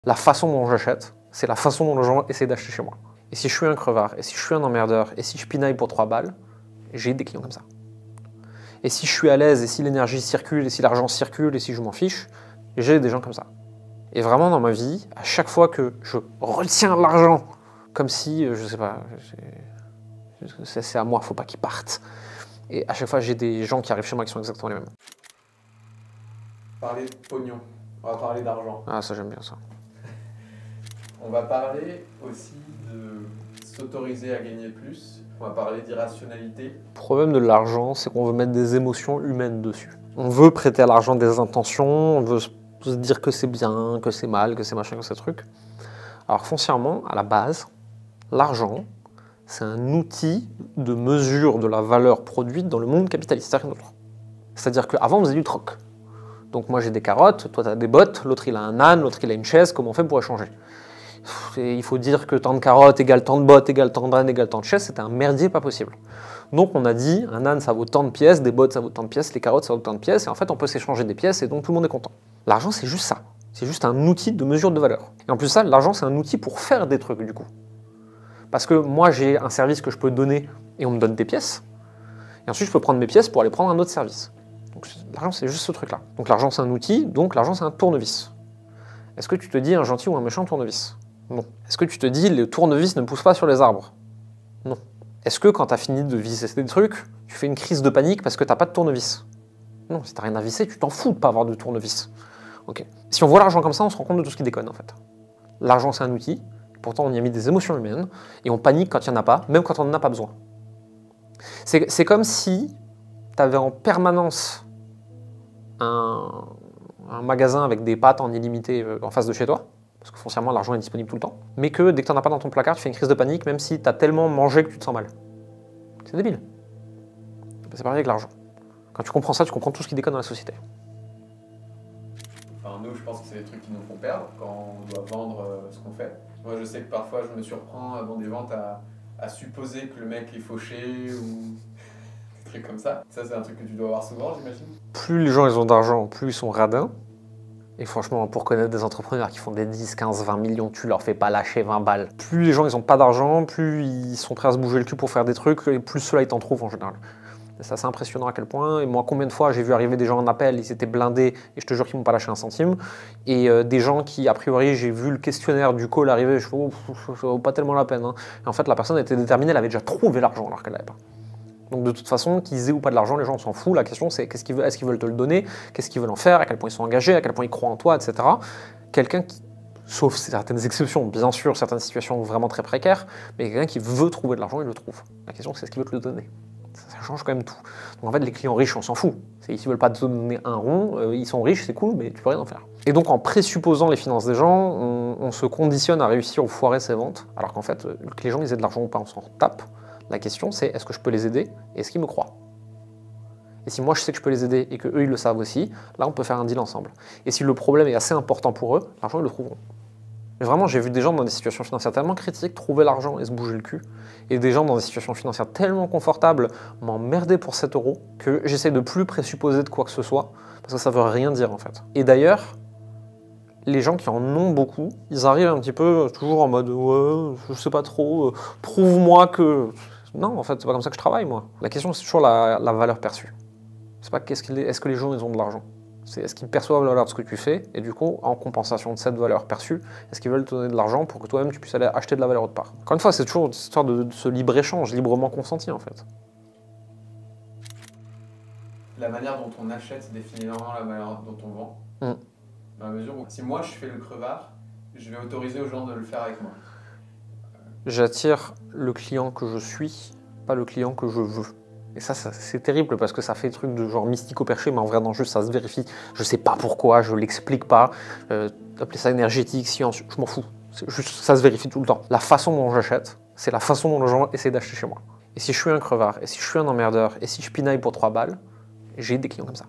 La façon dont j'achète, c'est la façon dont les gens essaient d'acheter chez moi. Et si je suis un crevard, et si je suis un emmerdeur, et si je pinaille pour 3 balles, j'ai des clients comme ça. Et si je suis à l'aise, et si l'énergie circule, et si l'argent circule, et si je m'en fiche, j'ai des gens comme ça. Et vraiment dans ma vie, à chaque fois que je retiens l'argent, comme si, je sais pas, c'est à moi, faut pas qu'il parte. Et à chaque fois, j'ai des gens qui arrivent chez moi qui sont exactement les mêmes. Parler de pognon, on va parler d'argent. Ah, ça j'aime bien ça. On va parler aussi de s'autoriser à gagner plus. On va parler d'irrationalité. Le problème de l'argent, c'est qu'on veut mettre des émotions humaines dessus. On veut prêter à l'argent des intentions, on veut se dire que c'est bien, que c'est mal, que c'est machin, que c'est truc. Alors foncièrement, à la base, l'argent, c'est un outil de mesure de la valeur produite dans le monde capitaliste, c'est rien d'autre. C'est-à-dire qu'avant, on faisait du troc. Donc moi j'ai des carottes, toi tu as des bottes, l'autre il a un âne, l'autre il a une chaise, comment on fait pour échanger? Et il faut dire que tant de carottes égale tant de bottes, égale tant d'âne, égale tant de chaises, c'était un merdier pas possible. Donc on a dit, un âne ça vaut tant de pièces, des bottes ça vaut tant de pièces, les carottes ça vaut tant de pièces, et en fait on peut s'échanger des pièces et donc tout le monde est content. L'argent c'est juste ça, c'est juste un outil de mesure de valeur. Et en plus ça, l'argent c'est un outil pour faire des trucs du coup. Parce que moi j'ai un service que je peux donner et on me donne des pièces, et ensuite je peux prendre mes pièces pour aller prendre un autre service. Donc l'argent c'est juste ce truc là. Donc l'argent c'est un outil, donc l'argent c'est un tournevis. Est-ce que tu te dis un gentil ou un méchant tournevis? Non. Est-ce que tu te dis le tournevis ne pousse pas sur les arbres? Non. Est-ce que quand tu as fini de visser des trucs, tu fais une crise de panique parce que t'as pas de tournevis? Non, si t'as rien à visser, tu t'en fous de pas avoir de tournevis. Ok. Si on voit l'argent comme ça, on se rend compte de tout ce qui déconne en fait. L'argent c'est un outil, pourtant on y a mis des émotions humaines, et on panique quand il n'y en a pas, même quand on n'en a pas besoin. C'est comme si tu avais en permanence un magasin avec des pâtes en illimité en face de chez toi, parce que foncièrement l'argent est disponible tout le temps, mais que dès que tu n'en as pas dans ton placard, tu fais une crise de panique même si tu as tellement mangé que tu te sens mal. C'est débile. C'est pareil avec l'argent. Quand tu comprends ça, tu comprends tout ce qui déconne dans la société. Enfin, nous, je pense que c'est des trucs qui nous font perdre quand on doit vendre ce qu'on fait. Moi, je sais que parfois, je me surprends avant des ventes à supposer que le mec est fauché ou des trucs comme ça. Ça, c'est un truc que tu dois avoir souvent, j'imagine. Plus les gens ils ont d'argent, plus ils sont radins. Et franchement, pour connaître des entrepreneurs qui font des 10, 15, 20 millions, tu leur fais pas lâcher 20 balles. Plus les gens ils ont pas d'argent, plus ils sont prêts à se bouger le cul pour faire des trucs, et plus ceux-là ils t'en trouvent en général. C'est assez impressionnant à quel point. Et moi, combien de fois j'ai vu arriver des gens en appel, ils étaient blindés, et je te jure qu'ils m'ont pas lâché un centime. Et des gens qui, a priori, j'ai vu le questionnaire du call arriver, je fais, oh, ça vaut pas tellement la peine. Hein. Et en fait, la personne était déterminée, elle avait déjà trouvé l'argent alors qu'elle l'avait pas. Donc de toute façon, qu'ils aient ou pas de l'argent, les gens s'en foutent. La question c'est est-ce qu'ils veulent te le donner, qu'est-ce qu'ils veulent en faire, à quel point ils sont engagés, à quel point ils croient en toi, etc. Quelqu'un qui, sauf certaines exceptions, bien sûr, certaines situations vraiment très précaires, mais quelqu'un qui veut trouver de l'argent, il le trouve. La question c'est est-ce qu'il veut te le donner. Ça change quand même tout. Donc en fait, les clients riches, on s'en fout. S'ils veulent pas te donner un rond, ils sont riches, c'est cool, mais tu peux rien en faire. Et donc en présupposant les finances des gens, on se conditionne à réussir ou foirer ses ventes, alors qu'en fait, que les gens ils aient de l'argent ou pas, on s'en tape. La question c'est est-ce que je peux les aider et est-ce qu'ils me croient? Et si moi je sais que je peux les aider et qu'eux ils le savent aussi, là on peut faire un deal ensemble. Et si le problème est assez important pour eux, l'argent ils le trouveront. Mais vraiment j'ai vu des gens dans des situations financières tellement critiques trouver l'argent et se bouger le cul, et des gens dans des situations financières tellement confortables m'emmerder pour 7 € que j'essaie de plus présupposer de quoi que ce soit, parce que ça veut rien dire en fait. Et d'ailleurs, les gens qui en ont beaucoup, ils arrivent un petit peu toujours en mode ouais, je sais pas trop, prouve-moi que... Non, en fait, c'est pas comme ça que je travaille, moi. La question, c'est toujours la valeur perçue. C'est pas est-ce que les gens, ils ont de l'argent. C'est est-ce qu'ils perçoivent la valeur de ce que tu fais, et du coup, en compensation de cette valeur perçue, est-ce qu'ils veulent te donner de l'argent pour que toi-même, tu puisses aller acheter de la valeur autre part. Encore une fois, c'est toujours une histoire de ce libre-échange, librement consenti, en fait. La manière dont on achète définit énormément la manière dont on vend. Dans la mesure où, si moi, je fais le crevard, je vais autoriser aux gens de le faire avec moi. J'attire le client que je suis, pas le client que je veux. Et ça c'est terrible parce que ça fait truc de genre mystico-perché, mais en vrai, dans juste ça se vérifie. Je sais pas pourquoi, je l'explique pas. Appelez ça énergétique, science, je m'en fous. Juste, ça se vérifie tout le temps. La façon dont j'achète, c'est la façon dont les gens essaient d'acheter chez moi. Et si je suis un crevard, et si je suis un emmerdeur, et si je pinaille pour 3 balles, j'ai des clients comme ça.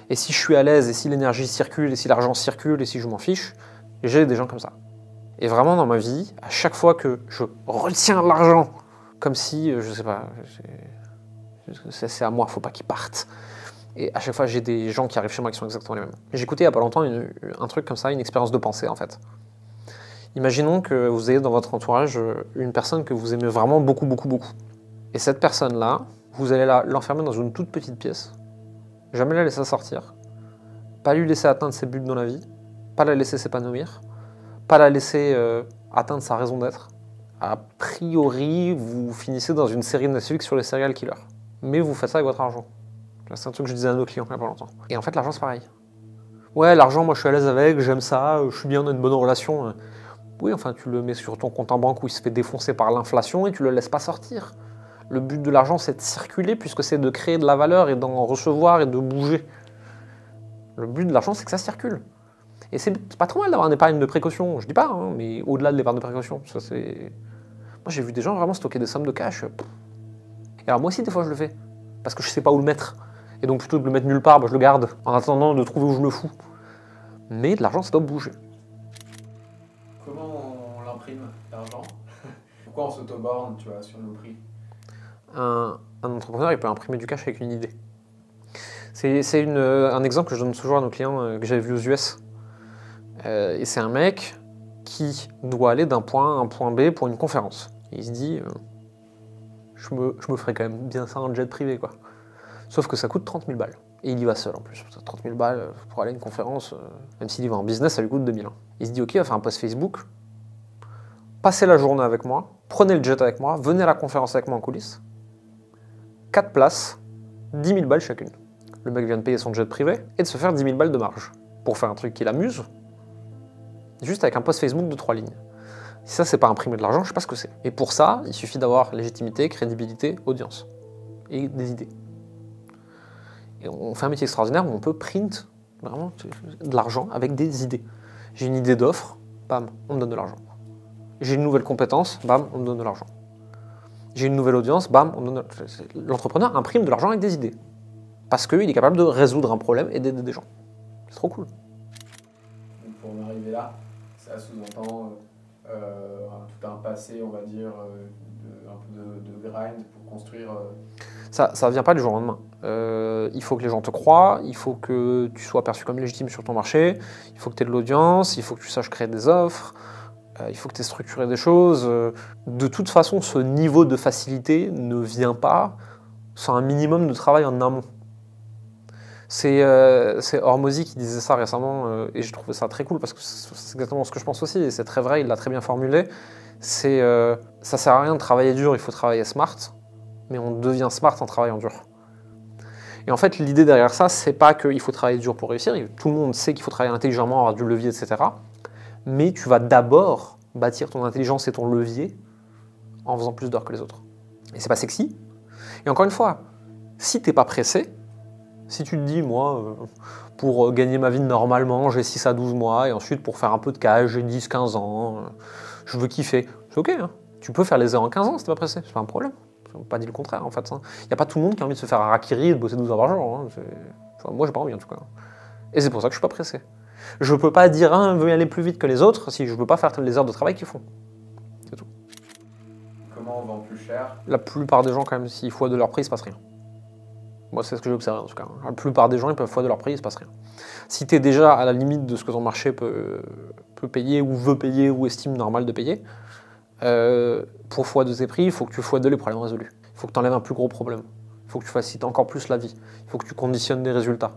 Et si je suis à l'aise, et si l'énergie circule, et si l'argent circule, et si je m'en fiche, j'ai des gens comme ça. Et vraiment dans ma vie, à chaque fois que je retiens l'argent, comme si, je sais pas, c'est à moi, faut pas qu'il parte. Et à chaque fois, j'ai des gens qui arrivent chez moi qui sont exactement les mêmes. J'ai écouté il n'y a pas longtemps un truc comme ça, une expérience de pensée en fait. Imaginons que vous ayez dans votre entourage une personne que vous aimez vraiment beaucoup, beaucoup, beaucoup. Et cette personne-là, vous allez l'enfermer dans une toute petite pièce, jamais la laisser sortir, pas lui laisser atteindre ses buts dans la vie, pas la laisser s'épanouir, pas la laisser atteindre sa raison d'être. A priori, vous finissez dans une série de Netflix sur les serial killers. Mais vous faites ça avec votre argent. C'est un truc que je disais à nos clients il n'y a pas longtemps. Et en fait, l'argent, c'est pareil. Ouais, l'argent, moi, je suis à l'aise avec, j'aime ça, je suis bien dans une bonne relation. Oui, enfin, tu le mets sur ton compte en banque où il se fait défoncer par l'inflation et tu le laisses pas sortir. Le but de l'argent, c'est de circuler puisque c'est de créer de la valeur et d'en recevoir et de bouger. Le but de l'argent, c'est que ça circule. Et c'est pas trop mal d'avoir une épargne de précaution, je dis pas, hein, mais au-delà de l'épargne de précaution, ça c'est... Moi, j'ai vu des gens vraiment stocker des sommes de cash. Et alors moi aussi, des fois, je le fais. Parce que je sais pas où le mettre. Et donc, plutôt que de le mettre nulle part, bah, je le garde, en attendant de trouver où je le fous. Mais de l'argent, ça doit bouger. Comment on l'imprime, l'argent? Pourquoi on s'auto-borne, tu vois, sur nos prix? Un entrepreneur, il peut imprimer du cash avec une idée. C'est un exemple que je donne toujours à nos clients que j'avais vu aux US. Et c'est un mec qui doit aller d'un point A à un point B pour une conférence. Et il se dit, je me ferais quand même bien ça en jet privé, quoi. Sauf que ça coûte 30 000 balles. Et il y va seul en plus. 30 000 balles pour aller à une conférence, même s'il y va en business, ça lui coûte 2 000. Il se dit, ok, il va faire un post Facebook, passez la journée avec moi, prenez le jet avec moi, venez à la conférence avec moi en coulisses. 4 places, 10 000 balles chacune. Le mec vient de payer son jet privé et de se faire 10 000 balles de marge. Pour faire un truc qui l'amuse, juste avec un post Facebook de 3 lignes. Si ça, c'est pas imprimer de l'argent, je sais pas ce que c'est. Et pour ça, il suffit d'avoir légitimité, crédibilité, audience. Et des idées. Et on fait un métier extraordinaire où on peut print vraiment de l'argent avec des idées. J'ai une idée d'offre, bam, on me donne de l'argent. J'ai une nouvelle compétence, bam, on me donne de l'argent. J'ai une nouvelle audience, bam, on me donne de... L'entrepreneur imprime de l'argent avec des idées. Parce qu'il est capable de résoudre un problème et d'aider des gens. C'est trop cool. Donc pour en arriver là, ça sous-entend tout un passé, on va dire, un peu de grind pour construire... Ça ne vient pas du jour au lendemain. Il faut que les gens te croient, il faut que tu sois perçu comme légitime sur ton marché, il faut que tu aies de l'audience, il faut que tu saches créer des offres, il faut que tu aies structuré des choses. De toute façon, ce niveau de facilité ne vient pas sans un minimum de travail en amont. C'est Hormozy qui disait ça récemment et j'ai trouvé ça très cool parce que c'est exactement ce que je pense aussi et c'est très vrai, il l'a très bien formulé. Ça sert à rien de travailler dur, il faut travailler smart, mais on devient smart en travaillant dur. Et en fait, l'idée derrière ça, c'est pas qu'il faut travailler dur pour réussir, tout le monde sait qu'il faut travailler intelligemment, avoir du levier, etc. Mais tu vas d'abord bâtir ton intelligence et ton levier en faisant plus d'heures que les autres. Et c'est pas sexy. Et encore une fois, si t'es pas pressé, si tu te dis, moi, pour gagner ma vie normalement, j'ai 6 à 12 mois, et ensuite pour faire un peu de cash, j'ai 10, 15 ans, je veux kiffer, c'est ok, hein. Tu peux faire les heures en 15 ans si t'es pas pressé, c'est pas un problème. Je n'ai pas dit le contraire en fait. Il n'y a pas tout le monde qui a envie de se faire un harakiri et de bosser 12 heures par jour. Hein. Enfin, moi j'ai pas envie en tout cas. Et c'est pour ça que je suis pas pressé. Je peux pas dire un veut y aller plus vite que les autres si je veux pas faire les heures de travail qu'ils font. C'est tout. Comment on vend plus cher? La plupart des gens quand même, s'ils fois de leur prix, il se passe rien. Moi c'est ce que j'ai observé en tout cas. La plupart des gens ils peuvent fois de leur prix, il se passe rien. Si tu es déjà à la limite de ce que ton marché peut payer ou veut payer ou estime normal de payer, pour fois de tes prix, il faut que tu fois de les problèmes résolus. Il faut que tu enlèves un plus gros problème. Il faut que tu facilites encore plus la vie. Il faut que tu conditionnes des résultats.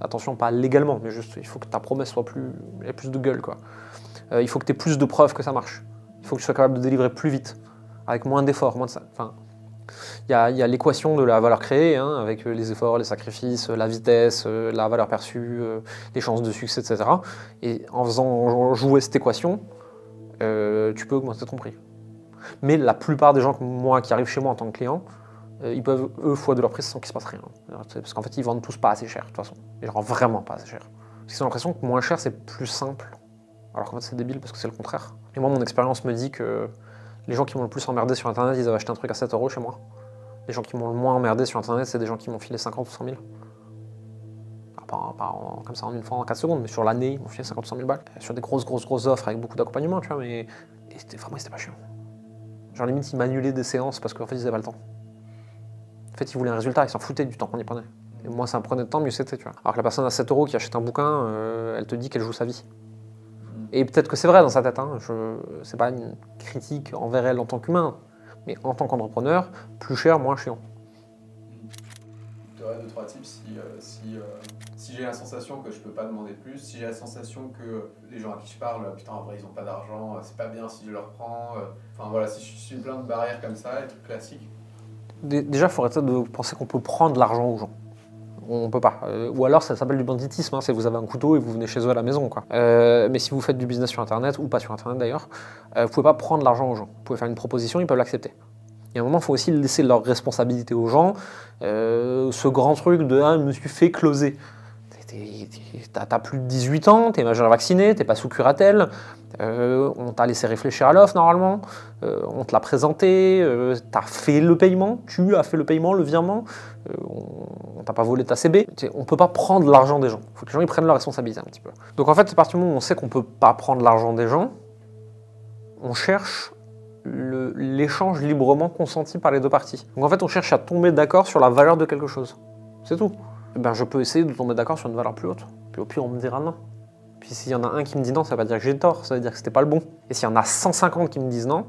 Attention, pas légalement, mais juste, il faut que ta promesse soit ait plus de gueule, quoi. Il faut que tu aies plus de preuves que ça marche. Il faut que tu sois capable de délivrer plus vite, avec moins d'efforts, moins de ça. Enfin, il y a l'équation de la valeur créée, hein, avec les efforts, les sacrifices, la vitesse, la valeur perçue, les chances de succès, etc. Et en faisant jouer cette équation, tu peux augmenter ton prix. Mais la plupart des gens comme moi qui arrivent chez moi en tant que client, ils peuvent, eux, fois de leur prix sans qu'il se passe rien. Parce qu'en fait, ils vendent tous pas assez cher, de toute façon. Et genre vraiment pas assez cher. Parce qu'ils ont l'impression que moins cher, c'est plus simple. Alors qu'en fait, c'est débile parce que c'est le contraire. Et moi, mon expérience me dit que les gens qui m'ont le plus emmerdé sur Internet, ils avaient acheté un truc à 7 € chez moi. Les gens qui m'ont le moins emmerdé sur Internet, c'est des gens qui m'ont filé 50 ou 100 000. Pas comme ça en une fois en 4 secondes, mais sur l'année, ils m'ont filé 50 ou 100 000 balles. Sur des grosses offres avec beaucoup d'accompagnement, tu vois, mais c'était pas chiant. Genre limite, ils m'annulaient des séances parce qu'en fait, ils avaient pas le temps. En fait, ils voulaient un résultat, ils s'en foutaient du temps qu'on y prenait. Et moins ça me prenait de temps, mieux c'était, tu vois. Alors que la personne à 7 € qui achète un bouquin, elle te dit qu'elle joue sa vie. Et peut-être que c'est vrai dans sa tête, hein. C'est pas une critique envers elle en tant qu'humain, mais en tant qu'entrepreneur, plus cher, moins chiant. Tu aurais 2-3 tips si j'ai la sensation que je peux pas demander plus, si j'ai la sensation que les gens à qui je parle, putain en vrai ils ont pas d'argent, c'est pas bien si je leur prends, enfin voilà, si je suis plein de barrières comme ça, des trucs classiques. Déjà, il faut arrêter de penser qu'on peut prendre l'argent aux gens. On peut pas. Ou alors ça s'appelle du banditisme, hein, c'est vous avez un couteau et vous venez chez eux à la maison, quoi. Mais si vous faites du business sur internet, ou pas sur internet d'ailleurs, vous pouvez pas prendre l'argent aux gens. Vous pouvez faire une proposition, ils peuvent l'accepter. Il y a un moment, il faut aussi laisser leur responsabilité aux gens. Ce grand truc de « ah, je me suis fait closer ». T'as plus de 18 ans, t'es majeur vacciné, t'es pas sous curatelle, on t'a laissé réfléchir à l'offre normalement, on te l'a présenté, t'as fait le paiement, tu as fait le paiement, le virement, on t'a pas volé ta CB. On peut pas prendre l'argent des gens, il faut que les gens ils prennent leur responsabilité un petit peu. Donc en fait, à partir du moment où on sait qu'on peut pas prendre l'argent des gens, on cherche l'échange librement consenti par les deux parties. Donc en fait, on cherche à tomber d'accord sur la valeur de quelque chose, c'est tout. Ben, je peux essayer de tomber d'accord sur une valeur plus haute. Puis au pire, on me dira non. Puis s'il y en a un qui me dit non, ça veut pas dire que j'ai tort, ça veut dire que c'était pas le bon. Et s'il y en a 150 qui me disent non,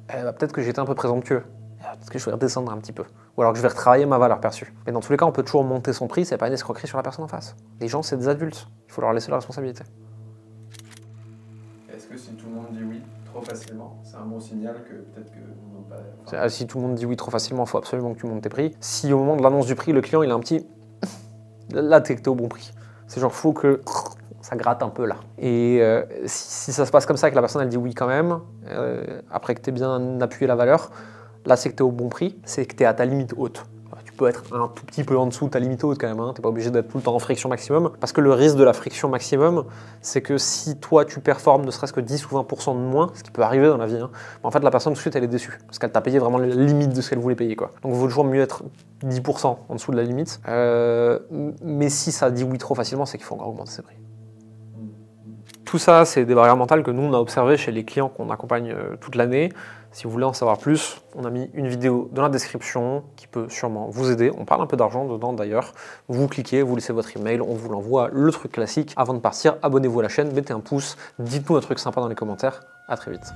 peut-être que j'étais un peu présomptueux. Peut-être que je vais redescendre un petit peu. Ou alors que je vais retravailler ma valeur perçue. Mais dans tous les cas, on peut toujours monter son prix, c'est pas une escroquerie sur la personne en face. Les gens, c'est des adultes. Il faut leur laisser la responsabilité. Est-ce que si tout le monde dit oui trop facilement, c'est un bon signal que peut-être que on n'a pas... Enfin... Si tout le monde dit oui trop facilement, il faut absolument que tu montes tes prix. Si au moment de l'annonce du prix, le client il a un petit... Là, t'es au bon prix. C'est genre, faut que ça gratte un peu là. Et si ça se passe comme ça, que la personne elle dit oui quand même, après que t'aies bien appuyé la valeur, là c'est que t'es au bon prix, c'est que t'es à ta limite haute. Tu peux être un tout petit peu en dessous de ta limite haute quand même, hein. T'es pas obligé d'être tout le temps en friction maximum, parce que le risque de la friction maximum, c'est que si toi tu performes ne serait-ce que 10 ou 20% de moins, ce qui peut arriver dans la vie, hein, en fait la personne tout de suite elle est déçue, parce qu'elle t'a payé vraiment la limite de ce qu'elle voulait payer, quoi. Donc il vaut toujours mieux être 10% en dessous de la limite, mais si ça dit oui trop facilement, c'est qu'il faut encore augmenter ses prix. Tout ça, c'est des barrières mentales que nous, on a observées chez les clients qu'on accompagne toute l'année. Si vous voulez en savoir plus, on a mis une vidéo dans la description qui peut sûrement vous aider. On parle un peu d'argent dedans d'ailleurs. Vous cliquez, vous laissez votre email, on vous l'envoie, le truc classique. Avant de partir, abonnez-vous à la chaîne, mettez un pouce, dites-nous un truc sympa dans les commentaires. À très vite.